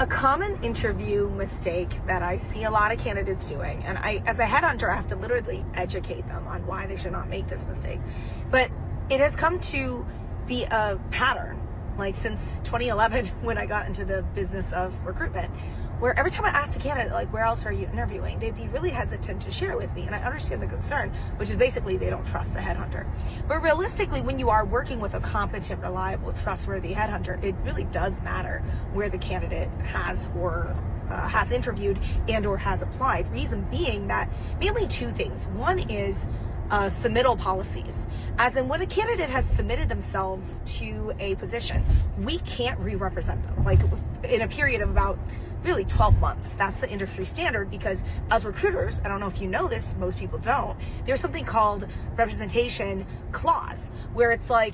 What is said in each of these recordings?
A common interview mistake that I see a lot of candidates doing, and as a headhunter, I have to literally educate them on why they should not make this mistake, but it has come to be a pattern, like since 2011 when I got into the business of recruitment, where every time I asked a candidate, like, where else are you interviewing, they'd be really hesitant to share with me. And I understand the concern, which is basically they don't trust the headhunter. But realistically, when you are working with a competent, reliable, trustworthy headhunter, it really does matter where the candidate has interviewed and or has applied. Reason being that mainly two things. One is submittal policies, as in when a candidate has submitted themselves to a position, we can't re-represent them, like in a period of about really 12 months. That's the industry standard, because as recruiters, I don't know if you know this, most people don't, there's something called representation clause, where it's like,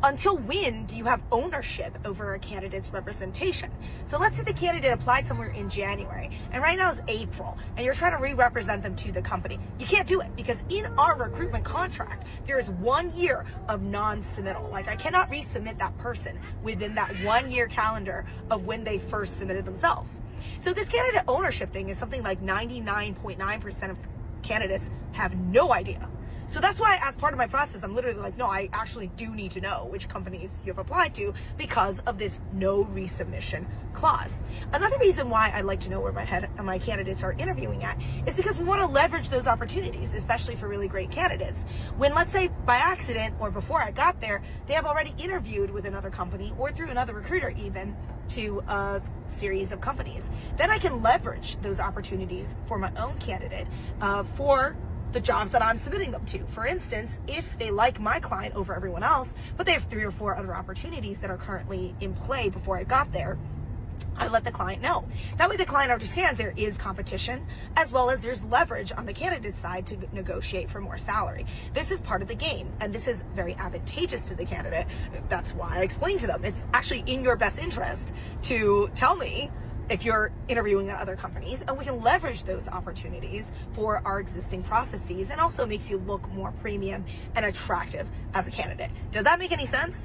until when do you have ownership over a candidate's representation? So let's say the candidate applied somewhere in January, and right now is April, and you're trying to re-represent them to the company. You can't do it, because in our recruitment contract, there is 1 year of non-submittal. Like, I cannot resubmit that person within that 1 year calendar of when they first submitted themselves. So this candidate ownership thing is something like 99.9% of candidates have no idea. So that's why, as part of my process, I'm literally like, no, I actually do need to know which companies you have applied to because of this no resubmission clause. Another reason why I like to know where my candidates are interviewing at is because we want to leverage those opportunities, especially for really great candidates. When, let's say, by accident or before I got there, they have already interviewed with another company or through another recruiter even to a series of companies, then I can leverage those opportunities for my own candidate for the jobs that I'm submitting them to. For instance, if they like my client over everyone else, but they have 3 or 4 other opportunities that are currently in play before I got there, I let the client know. That way the client understands there is competition, as well as there's leverage on the candidate's side to negotiate for more salary. This is part of the game, and this is very advantageous to the candidate. That's why I explain to them, it's actually in your best interest to tell me if you're interviewing at other companies, and we can leverage those opportunities for our existing processes, and also makes you look more premium and attractive as a candidate. Does that make any sense?